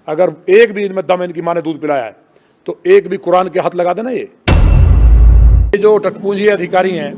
अगर एक भी इनमें दम इनकी माँ ने दूध पिलाया है तो एक भी कुरान के हाथ लगा देना। ये जो टटपूंजी अधिकारी हैं,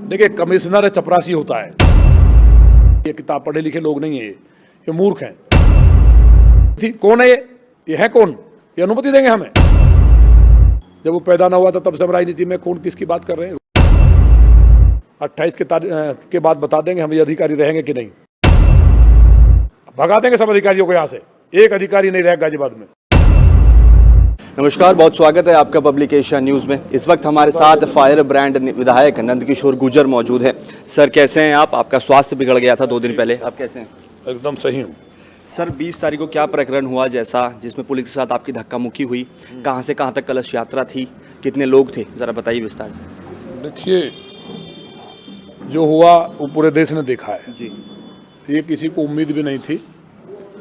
देखिए कमिश्नर चपरासी होता है, ये किताब पढ़े लिखे लोग नहीं है, ये मूर्ख हैं। कौन है ये है कौन? ये अनुमति देंगे हमें? जब वो पैदा ना हुआ था तब से हम राजनीति में कौन किसकी बात कर रहे हैं? 28 के बाद बता देंगे हम ये अधिकारी रहेंगे कि नहीं। भगा देंगे सब अधिकारियों को यहाँ से, एक अधिकारी नहीं रहेगा गाजियाबाद में। नमस्कार, बहुत स्वागत है आपका पब्लिक एशिया न्यूज़ में। इस वक्त हमारे साथ फायर ब्रांड विधायक नंदकिशोर गुर्जर मौजूद हैं। सर कैसे हैं आप? आपका स्वास्थ्य बिगड़ गया था 2 दिन पहले, आप कैसे हैं? एकदम सही हूँ सर 20 तारीख को क्या प्रकरण हुआ जैसा जिसमें पुलिस के साथ आपकी धक्का मुक्की हुई? कहाँ से कहाँ तक कलश यात्रा थी? कितने लोग थे, ज़रा बताइए विस्तार से। देखिए, जो हुआ वो पूरे देश ने देखा है जी। ये किसी को उम्मीद भी नहीं थी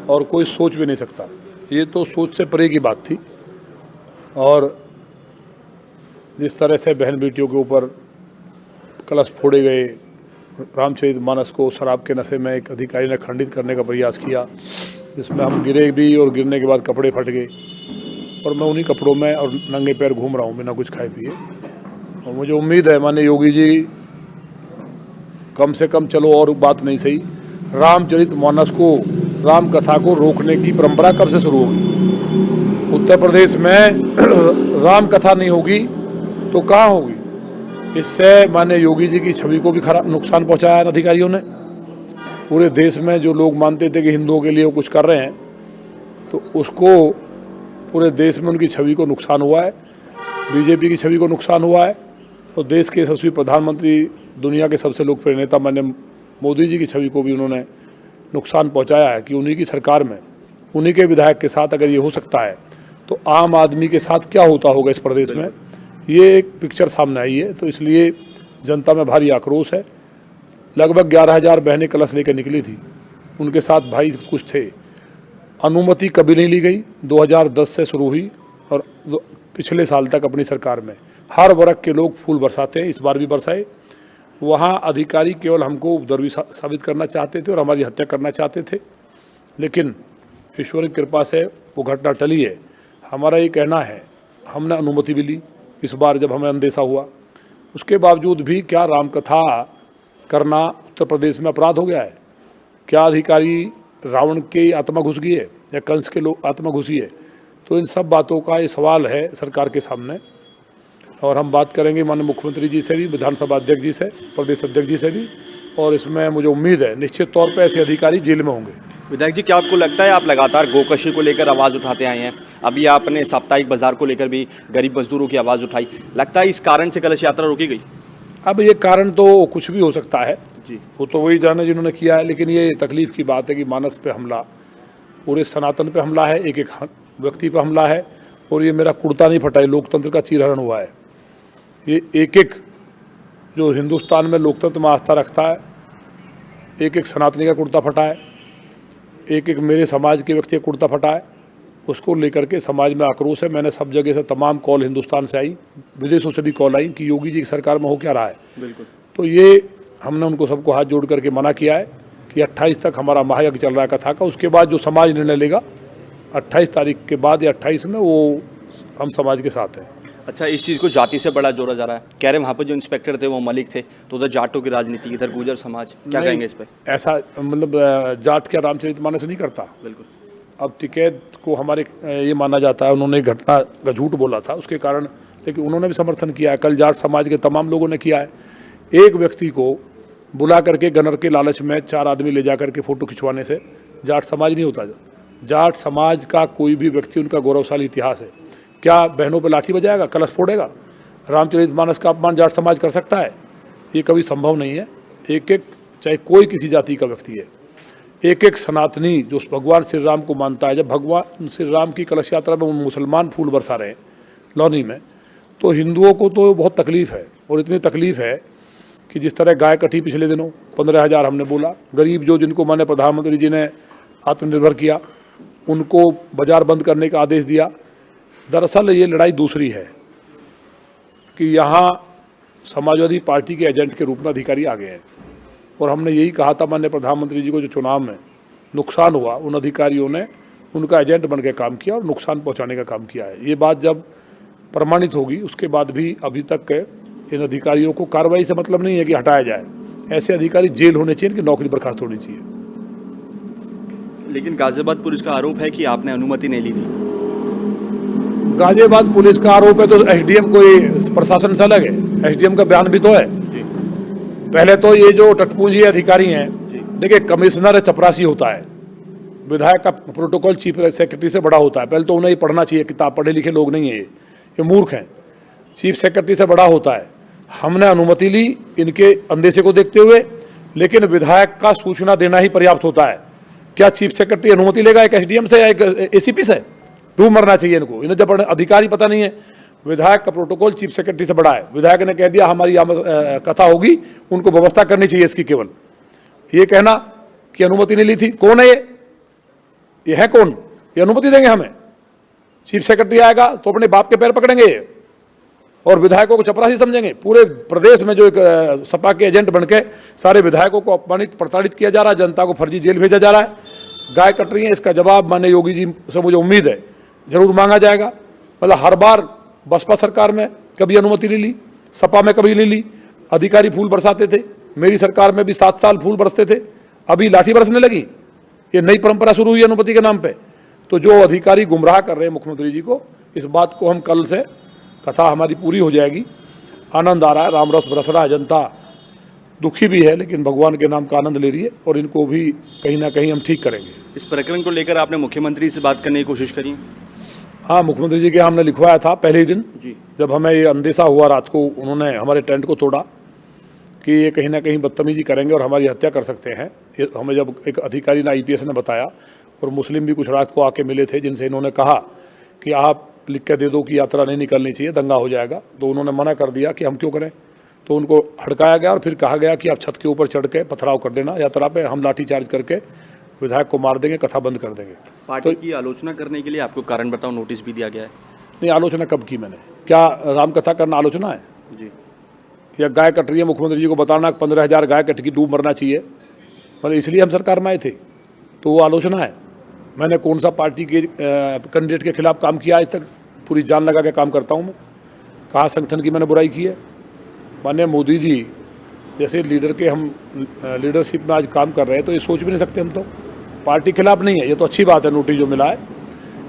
और कोई सोच भी नहीं सकता। ये तो सोच से परे की बात थी। और जिस तरह से बहन बेटियों के ऊपर कलश फोड़े गए, रामचरितमानस को शराब के नशे में एक अधिकारी ने खंडित करने का प्रयास किया, जिसमें हम गिरे भी और गिरने के बाद कपड़े फट गए और मैं उन्हीं कपड़ों में और नंगे पैर घूम रहा हूँ बिना कुछ खाए पिए। और मुझे उम्मीद है माननीय योगी जी कम से कम, चलो और बात नहीं सही, रामचरितमानस को, राम कथा को रोकने की परंपरा कब से शुरू होगी? उत्तर प्रदेश में राम कथा नहीं होगी तो कहाँ होगी? इससे माननीय योगी जी की छवि को भी खराब नुकसान पहुंचाया है अधिकारियों ने। पूरे देश में जो लोग मानते थे कि हिंदुओं के लिए वो कुछ कर रहे हैं, तो उसको पूरे देश में उनकी छवि को नुकसान हुआ है, बीजेपी की छवि को नुकसान हुआ है। और देश के यशस्वी प्रधानमंत्री, दुनिया के सबसे लोकप्रिय नेता माननीय मोदी जी की छवि को भी उन्होंने नुकसान पहुंचाया है कि उन्हीं की सरकार में, उन्हीं के विधायक के साथ अगर ये हो सकता है तो आम आदमी के साथ क्या होता होगा इस प्रदेश में। ये एक पिक्चर सामने आई है, तो इसलिए जनता में भारी आक्रोश है। लगभग 11,000 बहनें कलश लेकर निकली थी, उनके साथ भाई कुछ थे। अनुमति कभी नहीं ली गई, 2010 से शुरू हुई और पिछले साल तक अपनी सरकार में हर वर्ग के लोग फूल बरसाते हैं, इस बार भी बरसाए। वहाँ अधिकारी केवल हमको उपद्रवी साबित करना चाहते थे और हमारी हत्या करना चाहते थे, लेकिन ईश्वर की कृपा से वो घटना टली है। हमारा ये कहना है, हमने अनुमति भी ली इस बार जब हमें अंदेशा हुआ, उसके बावजूद भी क्या रामकथा करना उत्तर प्रदेश में अपराध हो गया है? क्या अधिकारी रावण की आत्मा घुस गई है या कंस के लोग आत्मा घुसी है? तो इन सब बातों का ये सवाल है सरकार के सामने। और हम बात करेंगे माननीय मुख्यमंत्री जी से भी, विधानसभा अध्यक्ष जी से, प्रदेश अध्यक्ष जी से भी, और इसमें मुझे उम्मीद है निश्चित तौर पर ऐसे अधिकारी जेल में होंगे। विधायक जी, क्या आपको लगता है, आप लगातार गोकशी को लेकर आवाज़ उठाते आए हैं, अभी आपने साप्ताहिक बाजार को लेकर भी गरीब मजदूरों की आवाज़ उठाई, लगता है इस कारण से कलश यात्रा रोकी गई? अब ये कारण तो कुछ भी हो सकता है जी, वो तो वही जाने जिन्होंने किया है, लेकिन ये तकलीफ की बात है कि मानस पे हमला, पूरे सनातन पे हमला है, एक एक व्यक्ति पे हमला है। और ये मेरा कुर्ता नहीं फटा है, लोकतंत्र का चीरहरण हुआ है। ये एक एक जो हिंदुस्तान में लोकतंत्र में आस्था रखता है, एक एक सनातनी का कुर्ता फटा है, एक एक मेरे समाज के व्यक्ति का कुर्ता फटा है। उसको लेकर के समाज में आक्रोश है। मैंने सब जगह से तमाम कॉल हिंदुस्तान से आई, विदेशों से भी कॉल आई कि योगी जी की सरकार में हो क्या रहा है। बिल्कुल। तो ये हमने उनको सबको हाथ जोड़ करके मना किया है कि 28 तक हमारा महायज्ञ चल रहा है कथा का, उसके बाद जो समाज निर्णय लेगा 28 तारीख के बाद या 28 में, वो हम समाज के साथ हैं। अच्छा, इस चीज़ को जाति से बड़ा जोड़ा जा रहा है, कह रहे हैं वहाँ पर जो इंस्पेक्टर थे वो मलिक थे, तो उधर जाटों की राजनीति, इधर गुर्जर समाज, क्या कहेंगे इस पर? ऐसा मतलब जाट क्या रामचरितमानस नहीं करता? बिल्कुल। अब टिकैत को हमारे ये माना जाता है उन्होंने घटना का झूठ बोला था उसके कारण, लेकिन उन्होंने भी समर्थन किया है। कल जाट समाज के तमाम लोगों ने किया है। एक व्यक्ति को बुला करके गनर के लालच में 4 आदमी ले जा करके फ़ोटो खिंचवाने से जाट समाज नहीं होता। जाट समाज का कोई भी व्यक्ति, उनका गौरवशाली इतिहास है। क्या बहनों पर लाठी बजाएगा, कलश फोड़ेगा? रामचरितमानस का अपमान जाट समाज कर सकता है? ये कभी संभव नहीं है। एक एक, चाहे कोई किसी जाति का व्यक्ति है, एक एक सनातनी जो भगवान श्री राम को मानता है, जब भगवान श्री राम की कलश यात्रा में मुसलमान फूल बरसा रहे हैं लौनी में, तो हिंदुओं को तो बहुत तकलीफ़ है। और इतनी तकलीफ़ है कि जिस तरह गाय कटी पिछले दिनों 15,000 हमने बोला, गरीब जो जिनको माननीय प्रधानमंत्री जी ने आत्मनिर्भर किया, उनको बाजार बंद करने का आदेश दिया। दरअसल ये लड़ाई दूसरी है कि यहाँ समाजवादी पार्टी के एजेंट के रूप में अधिकारी आ गए हैं। और हमने यही कहा था माननीय प्रधानमंत्री जी को, जो चुनाव में नुकसान हुआ उन अधिकारियों ने उनका एजेंट बन के काम किया और नुकसान पहुंचाने का काम किया है। ये बात जब प्रमाणित होगी उसके बाद भी अभी तक इन अधिकारियों को कार्रवाई से मतलब नहीं है कि हटाया जाए। ऐसे अधिकारी जेल होने चाहिए, इनकी नौकरी बर्खास्त होनी चाहिए। लेकिन गाजियाबाद पुलिस का आरोप है कि आपने अनुमति नहीं ली थी। गाजियाबाद पुलिस का आरोप है तो एसडीएम कोई प्रशासन से अलग है, एसडीएम का बयान भी तो है। पहले तो ये जो टटपूंजी अधिकारी हैं, देखिए कमिश्नर चपरासी होता है, विधायक का प्रोटोकॉल चीफ सेक्रेटरी से बड़ा होता है। पहले तो उन्हें पढ़ना चाहिए, किताब पढ़े लिखे लोग नहीं है ये मूर्ख हैं। चीफ सेक्रेटरी से बड़ा होता है। हमने अनुमति ली इनके अंदेशे को देखते हुए, लेकिन विधायक का सूचना देना ही पर्याप्त होता है। क्या चीफ सेक्रेटरी अनुमति लेगा एक एसडीएम से या एक एसीपी से? डूब मरना चाहिए इनको। इन्हें जब अधिकारी पता नहीं है, विधायक का प्रोटोकॉल चीफ सेक्रेटरी से बड़ा है। विधायक ने कह दिया हमारी कथा होगी, उनको व्यवस्था करनी चाहिए इसकी। केवल ये कहना कि अनुमति नहीं ली थी, कौन है ये है कौन? ये अनुमति देंगे हमें? चीफ सेक्रेटरी आएगा तो अपने बाप के पैर पकड़ेंगे और विधायकों को चपरासी समझेंगे। पूरे प्रदेश में जो एक सपा के एजेंट बनके सारे विधायकों को अपमानित प्रताड़ित किया जा रहा है, जनता को फर्जी जेल भेजा जा रहा है। गाय कट रही है, इसका जवाब माननीय योगी जी से मुझे उम्मीद है जरूर मांगा जाएगा। मतलब हर बार बसपा सरकार में कभी अनुमति नहीं ली, सपा में कभी नहीं ली। अधिकारी फूल बरसाते थे, मेरी सरकार में भी 7 साल फूल बरसते थे, अभी लाठी बरसने लगी। ये नई परंपरा शुरू हुई अनुमति के नाम पे। तो जो अधिकारी गुमराह कर रहे हैं मुख्यमंत्री जी को, इस बात को हम कल से कथा हमारी पूरी हो जाएगी। आनंद आ रहा है, राम रस बरस रहा है, जनता दुखी भी है लेकिन भगवान के नाम का आनंद ले रही है और इनको भी कहीं ना कहीं हम ठीक करेंगे। इस प्रकरण को लेकर आपने मुख्यमंत्री से बात करने की कोशिश करी? हाँ, मुख्यमंत्री जी के हमने लिखवाया था पहले ही दिन जी। जब हमें ये अंदेशा हुआ रात को, उन्होंने हमारे टेंट को तोड़ा कि ये कहीं ना कहीं बदतमीजी करेंगे और हमारी हत्या कर सकते हैं। ये हमें जब एक अधिकारी ने आईपीएस ने बताया, और मुस्लिम भी कुछ रात को आके मिले थे जिनसे इन्होंने कहा कि आप लिख के दे दो कि यात्रा नहीं निकलनी चाहिए, दंगा हो जाएगा। तो उन्होंने मना कर दिया कि हम क्यों करें। तो उनको हड़काया गया और फिर कहा गया कि आप छत के ऊपर चढ़ के पथराव कर देना यात्रा पे, हम लाठी चार्ज करके विधायक को मार देंगे, कथा बंद कर देंगे। पार्टी की आलोचना करने के लिए आपको कारण बताओ नोटिस भी दिया गया है? नहीं, आलोचना कब की मैंने? क्या रामकथा करना आलोचना है? जी। या गाय कट रही है, मुख्यमंत्री जी को बताना 15,000 गाय कट की, डूब मरना चाहिए, मतलब इसलिए हम सरकार में आए थे, तो वो आलोचना है? मैंने कौन सा पार्टी के कैंडिडेट के खिलाफ काम किया आज तक? पूरी जान लगा के काम करता हूँ मैं। कहाँ संगठन की मैंने बुराई की है? माननीय मोदी जी जैसे लीडर के हम लीडरशिप में आज काम कर रहे हैं, तो ये सोच भी नहीं सकते हम तो। पार्टी खिलाफ नहीं है, ये तो अच्छी बात है नोटिस जो मिला है,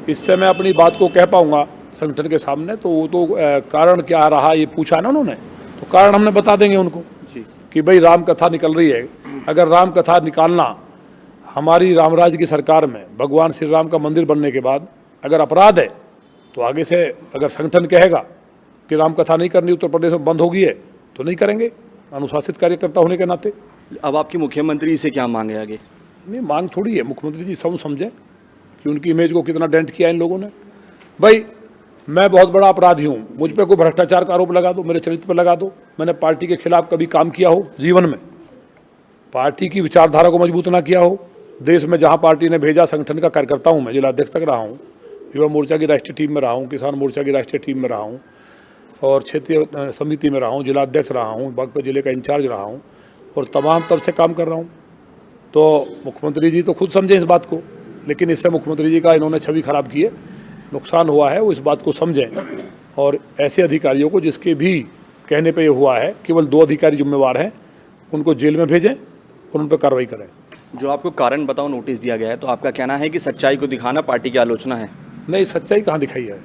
इससे मैं अपनी बात को कह पाऊँगा संगठन के सामने। तो वो तो कारण क्या रहा ये पूछा ना उन्होंने, तो कारण हमने बता देंगे उनको जी। कि भाई राम कथा निकल रही है। अगर राम कथा निकालना हमारी रामराज की सरकार में भगवान श्री राम का मंदिर बनने के बाद अगर अपराध है, तो आगे से अगर संगठन कहेगा कि राम कथा नहीं करनी उत्तर प्रदेश में बंद होगी है, तो नहीं करेंगे, अनुशासित कार्यकर्ता होने के नाते। अब आपकी मुख्यमंत्री से क्या मांगे आगे? नहीं, मांग थोड़ी है, मुख्यमंत्री जी समझें कि उनकी इमेज को कितना डेंट किया इन लोगों ने। भाई मैं बहुत बड़ा अपराधी हूँ, मुझ पर कोई भ्रष्टाचार का आरोप लगा दो, मेरे चरित्र पर लगा दो। मैंने पार्टी के खिलाफ कभी काम किया हो जीवन में, पार्टी की विचारधारा को मजबूत ना किया हो, देश में जहाँ पार्टी ने भेजा संगठन का कार्यकर्ता हूँ मैं, जिला अध्यक्ष तक रहा हूँ, युवा मोर्चा की राष्ट्रीय टीम में रहा हूँ, किसान मोर्चा की राष्ट्रीय टीम में रहा हूँ और क्षेत्रीय समिति में रहा हूँ, जिला अध्यक्ष रहा हूँ, बागपत जिले का इंचार्ज रहा हूँ और तमाम तब से काम कर रहा हूँ। तो मुख्यमंत्री जी तो खुद समझें इस बात को, लेकिन इससे मुख्यमंत्री जी का इन्होंने छवि खराब की है, नुकसान हुआ है, वो इस बात को समझें और ऐसे अधिकारियों को जिसके भी कहने पे ये हुआ है, केवल 2 अधिकारी जिम्मेवार हैं, उनको जेल में भेजें और उन पर कार्रवाई करें। जो आपको कारण बताओ नोटिस दिया गया है, तो आपका कहना है कि सच्चाई को दिखाना पार्टी की आलोचना है? नहीं, सच्चाई कहाँ दिखाई है,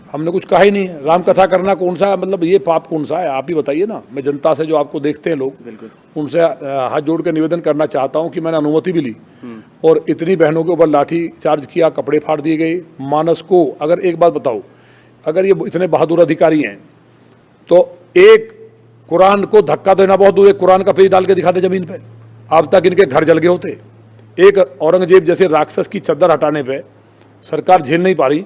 हमने कुछ कहा ही नहीं है। राम कथा करना कौन सा, मतलब ये पाप कौन सा है, आप ही बताइए ना। मैं जनता से जो आपको देखते हैं लोग, बिल्कुल उनसे हाथ जोड़ के निवेदन करना चाहता हूँ कि मैंने अनुमति भी ली और इतनी बहनों के ऊपर लाठी चार्ज किया, कपड़े फाड़ दिए गए। मानस को अगर एक बात बताओ, अगर ये इतने बहादुर अधिकारी हैं तो एक कुरान को धक्का देना बहुत दूर, एक कुरान का पेज डाल के दिखा दे जमीन पे, अब तक इनके घर जल गए होते। एक औरंगजेब जैसे राक्षस की चद्दर हटाने पे सरकार झेल नहीं पा रही,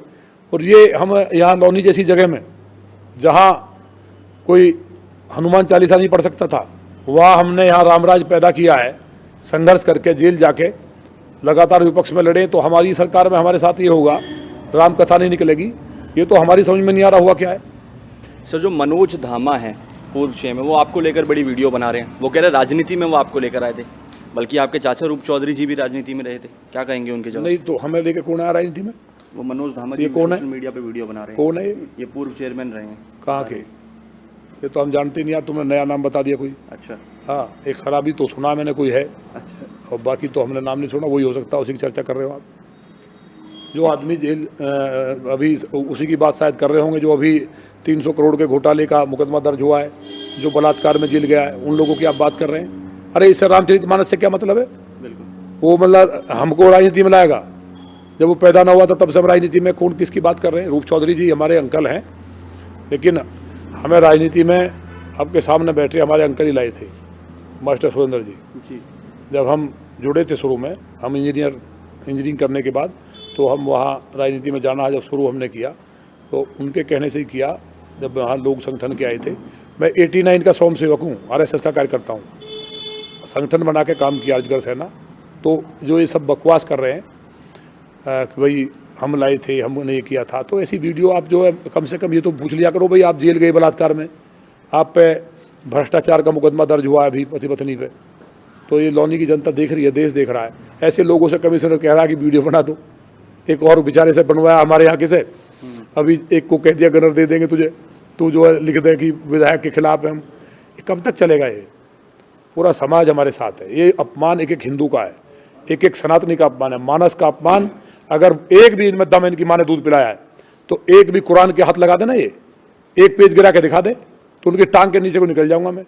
और ये हम यहाँ लौनी जैसी जगह में जहाँ कोई हनुमान चालीसा नहीं पढ़ सकता था, वहाँ हमने यहाँ रामराज पैदा किया है, संघर्ष करके जेल जाके लगातार विपक्ष में लड़े। तो हमारी सरकार में हमारे साथ ये होगा, राम कथा नहीं निकलेगी, ये तो हमारी समझ में नहीं आ रहा हुआ क्या है। सर, जो मनोज धामा है पूर्व में, वो आपको लेकर बड़ी वीडियो बना रहे हैं, वो कह रहे राजनीति में वो आपको लेकर आए थे। बल्कि आपके चाचा रूप चौधरी जी भी राजनीति में रहे थे, क्या कहेंगे उनके जवाब? नहीं तो हमें लेके कौन आ राजनीति में? वो मनोज धामा ये जी कौन है? सोशल मीडिया पे वीडियो बना रहे हैं। कौन है ये पूर्व चेयरमैन रहे हैं। कहाँ के? ये तो हम जानते नहीं यार, तुमने नया नाम बता दिया कोई। अच्छा हाँ, एक शराबी तो सुना मैंने कोई है, अच्छा। और बाकी तो हमने नाम नहीं सुना। वही हो सकता है, उसी की चर्चा कर रहे हो आप। जो आदमी जेल अभी उसी की बात शायद कर रहे होंगे जो अभी 300 करोड़ के घोटाले का मुकदमा दर्ज हुआ है, जो बलात्कार में जेल गया है, उन लोगों की आप बात कर रहे हैं। अरे इससे रामचरितमानस से क्या मतलब है? बिल्कुल। वो मतलब हमको राजनीति में लाएगा? जब वो पैदा ना हुआ था तब से हम राजनीति में, कौन किसकी बात कर रहे हैं? रूप चौधरी जी हमारे अंकल हैं, लेकिन हमें राजनीति में आपके सामने बैठे हमारे अंकल ही लाए थे, मास्टर सुरेंद्र जी। जी। जब हम जुड़े थे शुरू में, हम इंजीनियरिंग करने के बाद तो हम वहाँ राजनीति में जाना जब शुरू हमने किया तो उनके कहने से ही किया। जब वहाँ लोग संगठन के आए थे, मैं 89 का स्वयं सेवक हूँ, RSS का कार्यकर्ता हूँ, संगठन बना के काम किया अजगर सेना। तो जो ये सब बकवास कर रहे हैं कि भाई हम लाए थे, हमने ये किया था, तो ऐसी वीडियो आप जो है कम से कम ये तो पूछ लिया करो भाई आप जेल गए बलात्कार में, आप पे भ्रष्टाचार का मुकदमा दर्ज हुआ है अभी पति पत्नी पे, तो ये लौनी की जनता देख रही है, देश देख रहा है। ऐसे लोगों से कमिश्नर कह रहा है कि वीडियो बना दो। एक और बेचारे से बनवाया हमारे यहाँ किसे, अभी एक को कह दिया गनर दे देंगे तुझे, तू जो है लिख दे कि विधायक के खिलाफ है हम। ये कब तक चलेगा? ये पूरा समाज हमारे साथ है। ये अपमान एक एक हिंदू का है, एक एक सनातनी का अपमान है, मानस का अपमान। अगर एक भी इनमें दम इनकी माँ ने दूध पिलाया है तो एक भी कुरान के हाथ लगा देना, ये एक पेज गिरा के दिखा दे तो उनकी टांग के नीचे को निकल जाऊंगा मैं।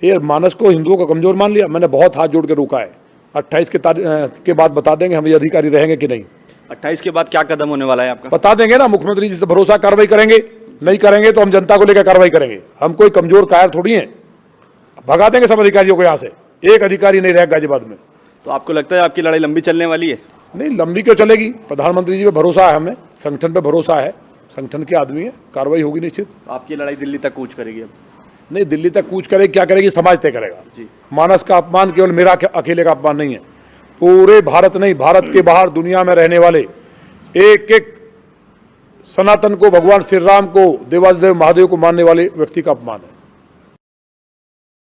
ये मानस को हिंदुओं का कमजोर मान लिया। मैंने बहुत हाथ जोड़ के रोका है। 28 के बाद बता देंगे हम ये अधिकारी रहेंगे कि नहीं। 28 के बाद क्या कदम होने वाला है आपका? बता देंगे ना, मुख्यमंत्री जी से भरोसा, कार्रवाई करेंगे। नहीं करेंगे तो हम जनता को लेकर कार्रवाई करेंगे। हम कोई कमजोर कायर थोड़ी हैं, भगा देंगे सब अधिकारियों को यहाँ से। एक अधिकारी नहीं रहेगा गाजियाबाद में। तो आपको लगता है आपकी लड़ाई लंबी चलने वाली है? नहीं, लंबी क्यों चलेगी? प्रधानमंत्री जी पे भरोसा है, हमें संगठन पे भरोसा है, संगठन के आदमी है, कार्रवाई होगी निश्चित। तो आपकी लड़ाई दिल्ली तक कूच करेगी अब? नहीं, दिल्ली तक कूच करेगी, क्या करेगी समाज तय करेगा जी। मानस का अपमान केवल मेरा अकेले का अपमान नहीं है, पूरे भारत नहीं, भारत के बाहर दुनिया में रहने वाले एक एक सनातन को, भगवान श्री राम को, देवादिदेव महादेव को मानने वाले व्यक्ति का अपमान है।